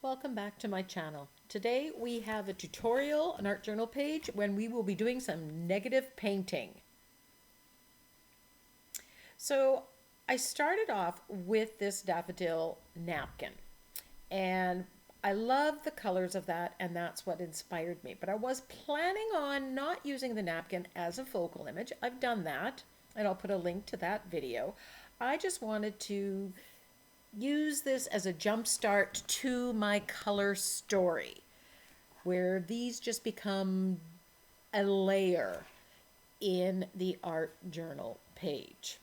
Welcome back to my channel. Today we have a tutorial, an art journal page, when we will be doing some negative painting. So I started off with this daffodil napkin, and I love the colors of that, and that's what inspired me. But I was planning on not using the napkin as a focal image. I've done that, and I'll put a link to that video. I just wanted to use this as a jump start to my color story, where these just become a layer in the art journal page.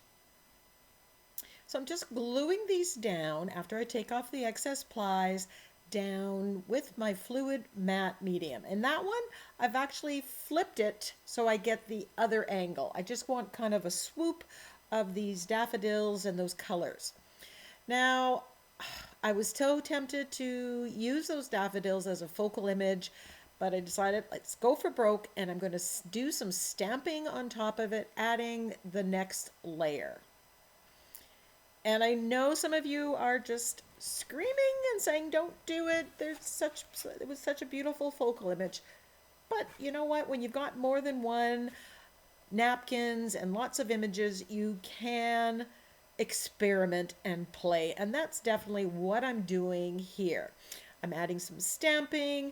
So I'm just gluing these down after I take off the excess plies down with my fluid matte medium. And that one, I've actually flipped it so I get the other angle. I just want kind of a swoop of these daffodils and those colors. Now, I was so tempted to use those daffodils as a focal image, but I decided let's go for broke, and I'm going to do some stamping on top of it, adding the next layer. And I know some of you are just screaming and saying, don't do it. It was such a beautiful focal image. But you know what? When you've got more than one napkins and lots of images, you can experiment and play, and that's definitely what I'm doing here. I'm adding some stamping,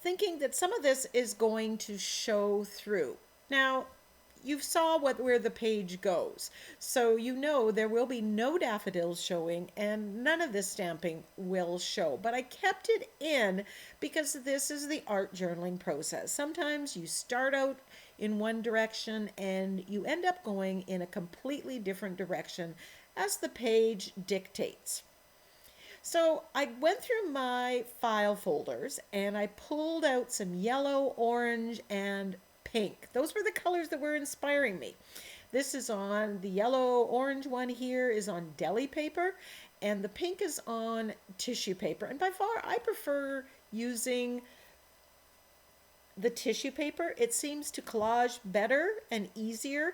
thinking that some of this is going to show through. Now, you saw where the page goes, so you know there will be no daffodils showing and none of this stamping will show, but I kept it in because this is the art journaling process. Sometimes you start out in one direction and you end up going in a completely different direction as the page dictates. So I went through my file folders and I pulled out some yellow, orange, and pink. Those were the colors that were inspiring me. This is on the yellow orange one here is on deli paper, and the pink is on tissue paper. And by far I prefer using the tissue paper. It seems to collage better and easier.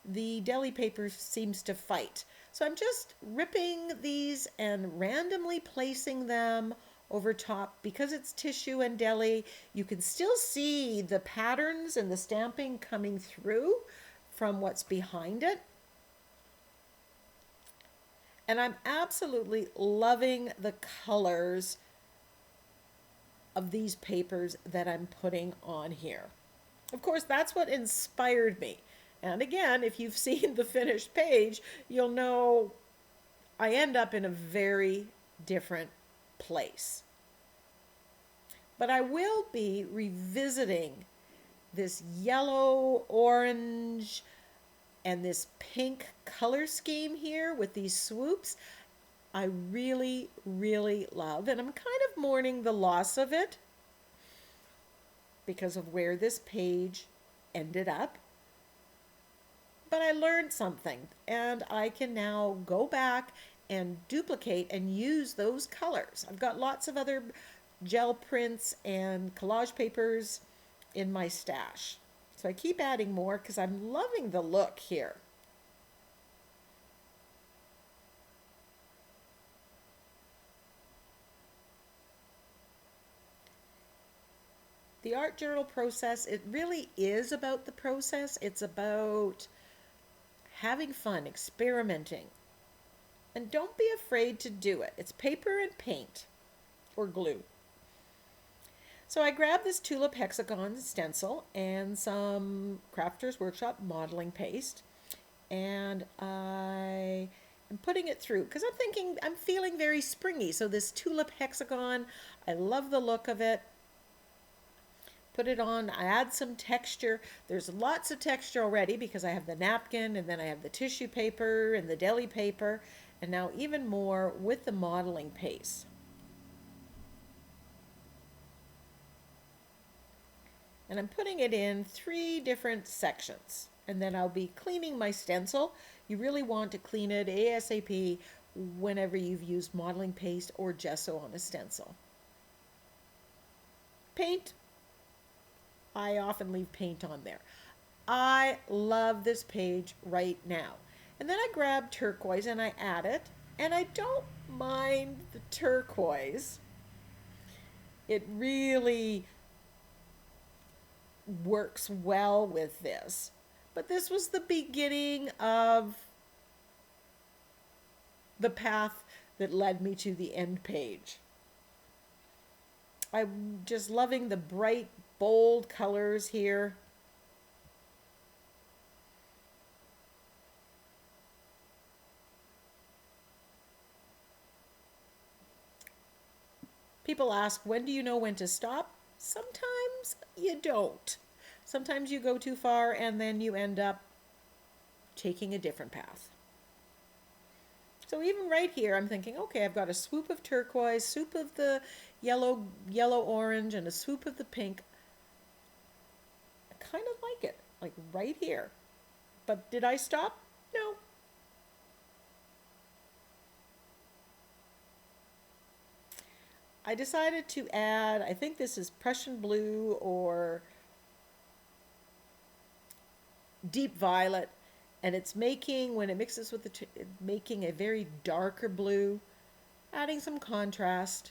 The deli paper seems to fight. So I'm just ripping these and randomly placing them over top. Because it's tissue and deli, you can still see the patterns and the stamping coming through from what's behind it. And I'm absolutely loving the colors of these papers that I'm putting on here. Of course, that's what inspired me. And again, if you've seen the finished page, you'll know I end up in a very different place. But I will be revisiting this yellow, orange, and this pink color scheme here with these swoops. I really, really love, and I'm kind of mourning the loss of it because of where this page ended up. But I learned something, and I can now go back and duplicate and use those colors. I've got lots of other gel prints and collage papers in my stash. So I keep adding more because I'm loving the look here. The art journal process, it really is about the process. It's about having fun, experimenting. And don't be afraid to do it. It's paper and paint or glue. So I grabbed this Tulip Hexagon stencil and some Crafters Workshop modeling paste, and I am putting it through because I'm feeling very springy. So this Tulip Hexagon, I love the look of it. Put it on, I add some texture. There's lots of texture already because I have the napkin, and then I have the tissue paper and the deli paper, and now even more with the modeling paste. And I'm putting it in 3 different sections, and then I'll be cleaning my stencil. You really want to clean it ASAP whenever you've used modeling paste or gesso on a stencil. Paint, I often leave paint on there. I love this page right now. And then I grab turquoise and I add it, and I don't mind the turquoise. It really works well with this. But this was the beginning of the path that led me to the end page. I'm just loving the bright, bold colors here. People ask, when do you know when to stop? Sometimes you don't. Sometimes you go too far and then you end up taking a different path. So even right here, I'm thinking, okay, I've got a swoop of turquoise, swoop of the yellow-orange, and a swoop of the pink. I kind of like it, like right here. But did I stop? No. I decided to add, I think this is Prussian blue or deep violet, and it's making, when it mixes with making a very darker blue, adding some contrast.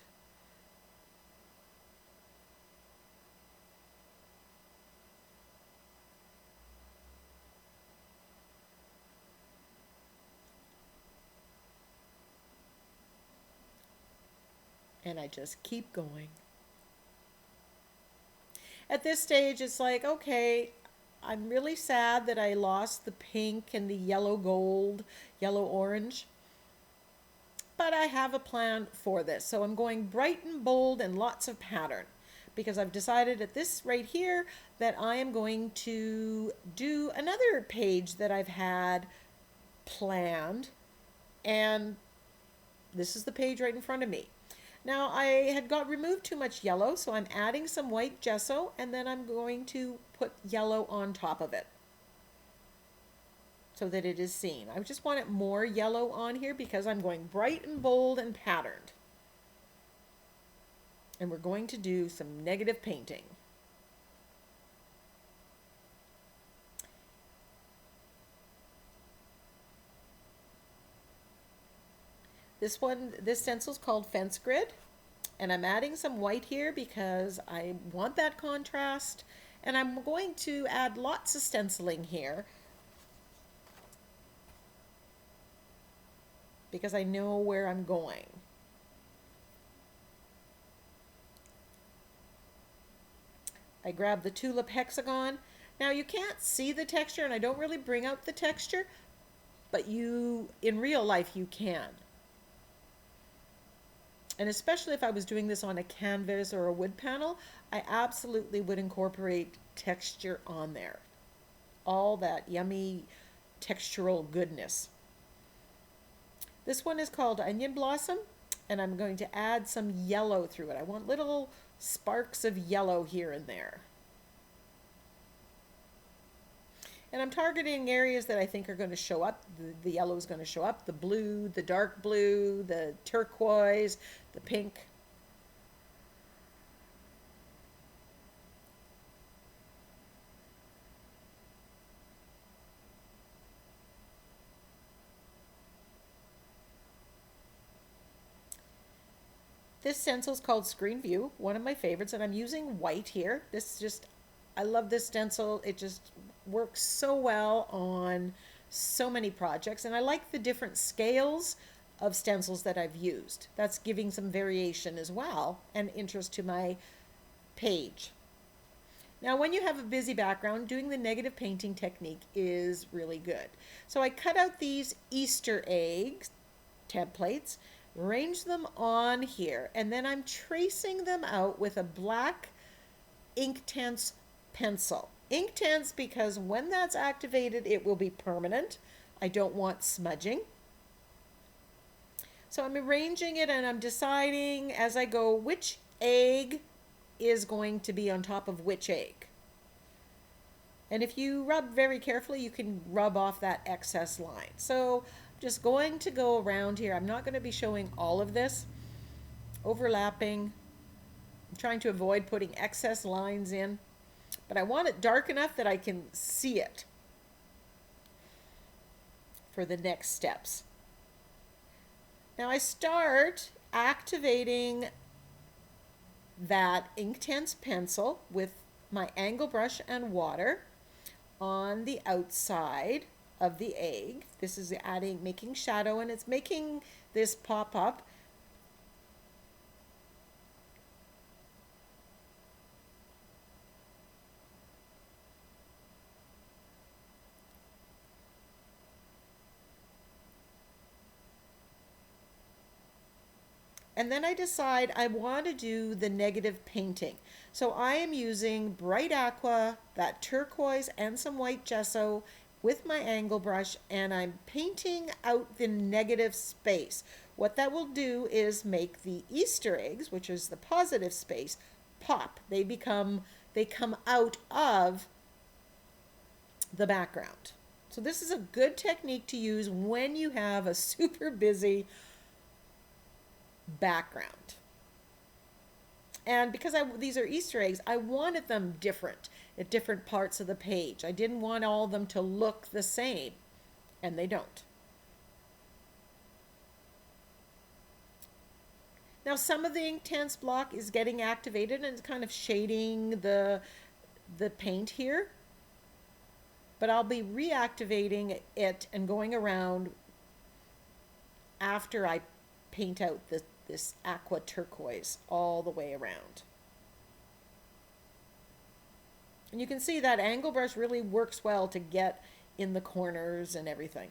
And I just keep going. At this stage, it's like, okay, I'm really sad that I lost the pink and the yellow gold, yellow orange. But I have a plan for this. So I'm going bright and bold and lots of pattern, because I've decided at this right here that I am going to do another page that I've had planned. And this is the page right in front of me. Now I had got removed too much yellow, so I'm adding some white gesso, and then I'm going to put yellow on top of it so that it is seen. I just want it more yellow on here because I'm going bright and bold and patterned. And we're going to do some negative painting. This stencil is called Fence Grid, and I'm adding some white here because I want that contrast, and I'm going to add lots of stenciling here because I know where I'm going. I grab the Tulip Hexagon. Now you can't see the texture, and I don't really bring out the texture, but in real life you can. And especially if I was doing this on a canvas or a wood panel, I absolutely would incorporate texture on there. All that yummy textural goodness. This one is called Onion Blossom, and I'm going to add some yellow through it. I want little sparks of yellow here and there. And I'm targeting areas that I think are going to show up. The yellow is going to show up, the blue, the dark blue, the turquoise, the pink. This stencil is called Screen View, one of my favorites, and I'm using white here. I love this stencil. It just works so well on so many projects, and I like the different scales of stencils that I've used. That's giving some variation as well and interest to my page. Now, when you have a busy background, doing the negative painting technique is really good. So I cut out these Easter egg templates, arrange them on here, and then I'm tracing them out with a black Inktense pencil. Inktense because when that's activated, it will be permanent. I don't want smudging. So I'm arranging it, and I'm deciding as I go which egg is going to be on top of which egg. And if you rub very carefully, you can rub off that excess line. So I'm just going to go around here. I'm not going to be showing all of this. Overlapping. I'm trying to avoid putting excess lines in. But I want it dark enough that I can see it for the next steps. Now I start activating that Inktense pencil with my angle brush and water on the outside of the egg. This is making shadow, and it's making this pop up. And then I decide I want to do the negative painting. So I am using bright aqua, that turquoise, and some white gesso with my angle brush, and I'm painting out the negative space. What that will do is make the Easter eggs, which is the positive space, pop. They come out of the background. So this is a good technique to use when you have a super busy background. And because these are Easter eggs, I wanted them different at different parts of the page. I didn't want all of them to look the same, and they don't. Now some of the Inktense block is getting activated and it's kind of shading the paint here. But I'll be reactivating it and going around after I paint out this aqua turquoise all the way around. And you can see that angle brush really works well to get in the corners and everything.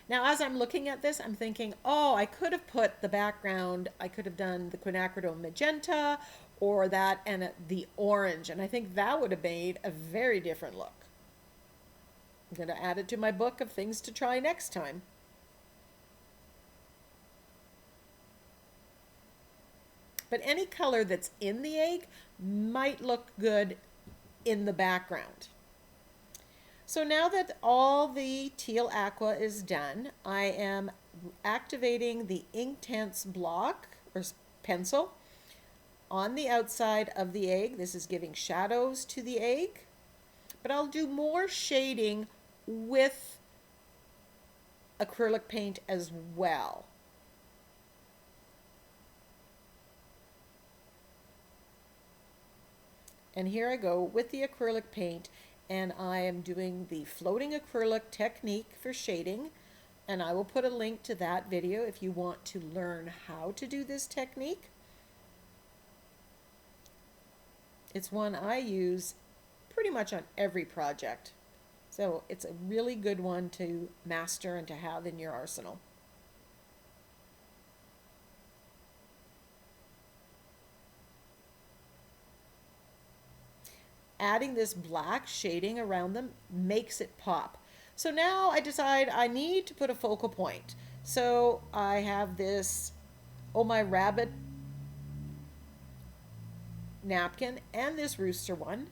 Now as I'm looking at this, I'm thinking, oh, I could have put the background, I could have done the quinacridone magenta or that and the orange, and I think that would have made a very different look. I'm going to add it to my book of things to try next time. But any color that's in the egg might look good in the background. So now that all the teal aqua is done, I am activating the Inktense block or pencil on the outside of the egg. This is giving shadows to the egg, but I'll do more shading with acrylic paint as well. And here I go with the acrylic paint, and I am doing the floating acrylic technique for shading, and I will put a link to that video if you want to learn how to do this technique. It's one I use pretty much on every project, so it's a really good one to master and to have in your arsenal. Adding this black shading around them makes it pop. So now I decide I need to put a focal point. So I have this Oh My Rabbit napkin and this rooster one.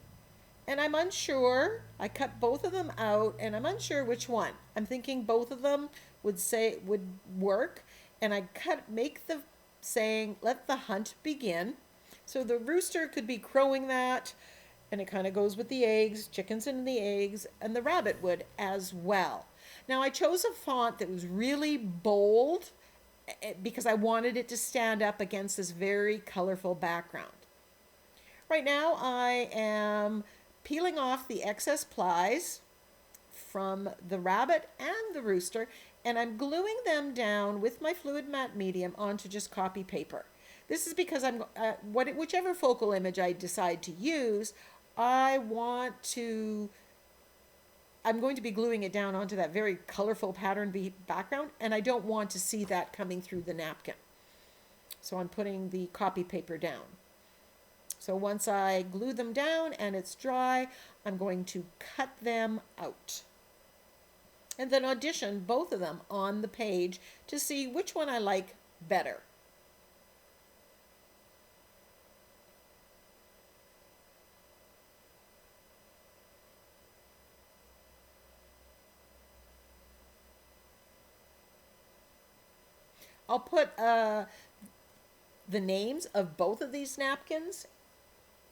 And I'm unsure. I cut both of them out and I'm unsure which one. I'm thinking both of them would work. And I make the saying, let the hunt begin. So the rooster could be crowing that. And it kind of goes with the eggs, chickens in the eggs, and the rabbit would as well. Now I chose a font that was really bold because I wanted it to stand up against this very colorful background. Right now I am peeling off the excess plies from the rabbit and the rooster, and I'm gluing them down with my fluid matte medium onto just copy paper. This is because whichever focal image I decide to use, I'm going to be gluing it down onto that very colorful pattern background, and I don't want to see that coming through the napkin. So I'm putting the copy paper down. So once I glue them down and it's dry, I'm going to cut them out. And then audition both of them on the page to see which one I like better. I'll put the names of both of these napkins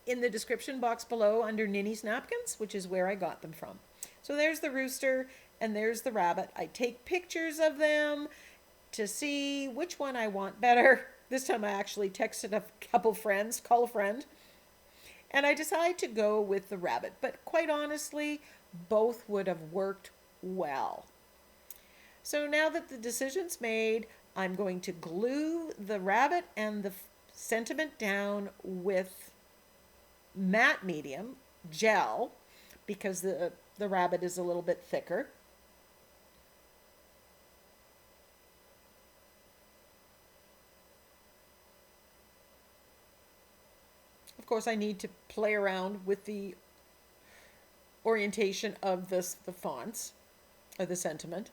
in the description box below under Ninny's Napkins, which is where I got them from. So there's the rooster and there's the rabbit. I take pictures of them to see which one I want better. This time I actually texted a couple friends, call a friend, and I decided to go with the rabbit. But quite honestly, both would have worked well. So now that the decision's made, I'm going to glue the rabbit and the sentiment down with matte medium gel because the rabbit is a little bit thicker. Of course, I need to play around with the orientation of the fonts, or the sentiment.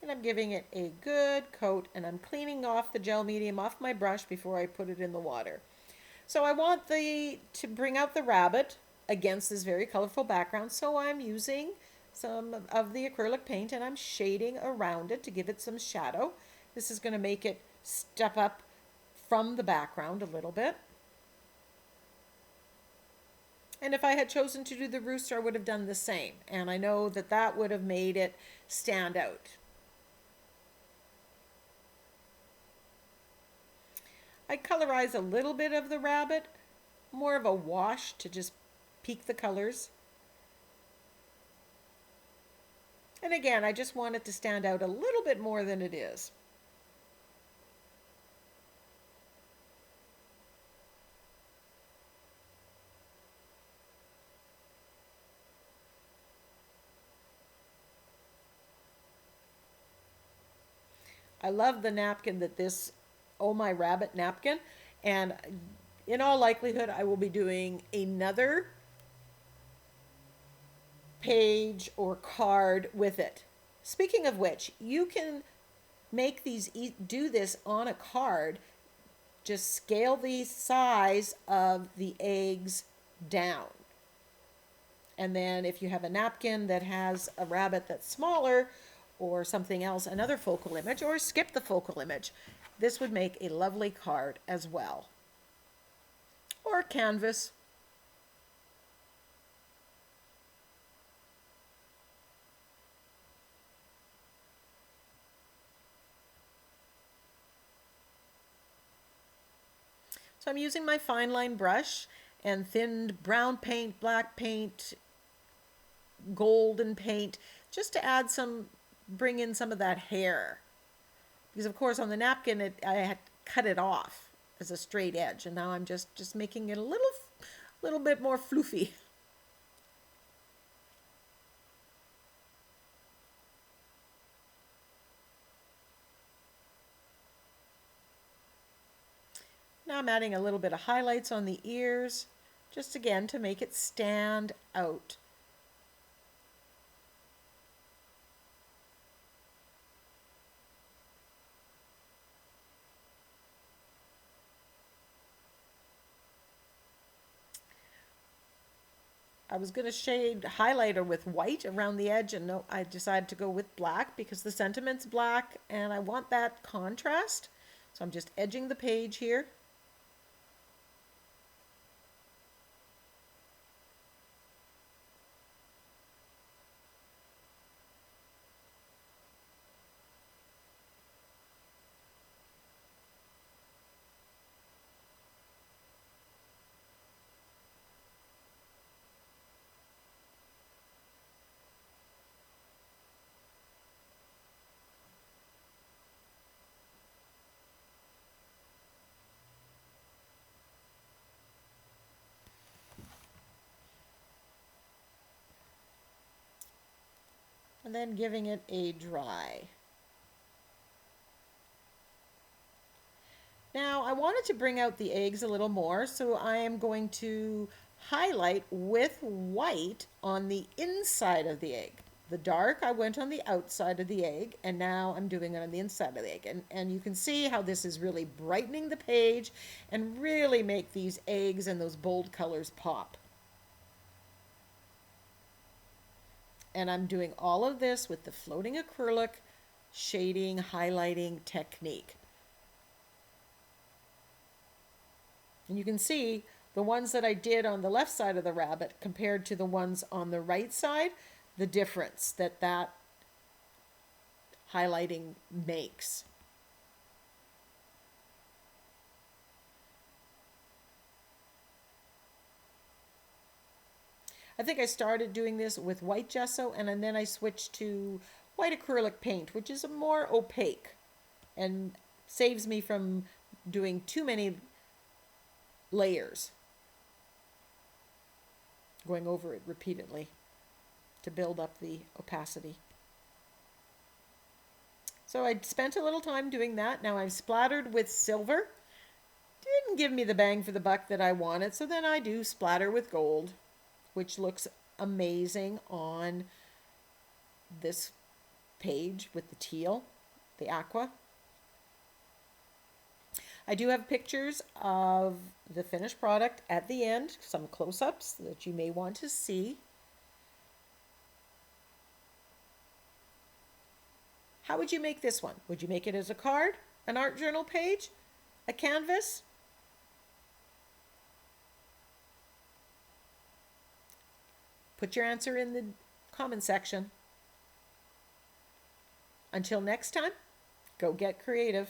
And I'm giving it a good coat, and I'm cleaning off the gel medium off my brush before I put it in the water. So I want to bring out the rabbit against this very colorful background, so I'm using some of the acrylic paint and I'm shading around it to give it some shadow. This is going to make it step up from the background a little bit. And if I had chosen to do the rooster, I would have done the same. And I know that that would have made it stand out. I colorize a little bit of the rabbit, more of a wash to just peak the colors. And again, I just want it to stand out a little bit more than it is. I love the napkin that this Oh My Rabbit napkin, and in all likelihood I will be doing another page or card with it. Speaking of which, you can make these, do this on a card. Just scale the size of the eggs down. And then if you have a napkin that has a rabbit that's smaller or something else, another focal image, or skip the focal image, this would make a lovely card as well. Or canvas. So I'm using my fine line brush and thinned brown paint, black paint, golden paint, just to add some, bring in some of that hair. Because of course on the napkin I had cut it off as a straight edge, and now I'm just making it a little bit more floofy. Now I'm adding a little bit of highlights on the ears, just again to make it stand out. I was going to shade highlighter with white around the edge, and no, I decided to go with black because the sentiment's black and I want that contrast. So I'm just edging the page here. And then giving it a dry. Now I wanted to bring out the eggs a little more, so I am going to highlight with white on the inside of the egg. The dark I went on the outside of the egg, and now I'm doing it on the inside of the egg. And you can see how this is really brightening the page and really make these eggs and those bold colors pop. And I'm doing all of this with the floating acrylic shading, highlighting technique. And you can see the ones that I did on the left side of the rabbit compared to the ones on the right side, the difference that highlighting makes. I think I started doing this with white gesso, and then I switched to white acrylic paint, which is more opaque and saves me from doing too many layers, going over it repeatedly to build up the opacity. So I spent a little time doing that. Now I've splattered with silver. Didn't give me the bang for the buck that I wanted, so then I do splatter with gold, which looks amazing on this page with the teal, the aqua. I do have pictures of the finished product at the end, some close-ups that you may want to see. How would you make this one? Would you make it as a card, an art journal page, a canvas? Put your answer in the comment section. Until next time, go get creative.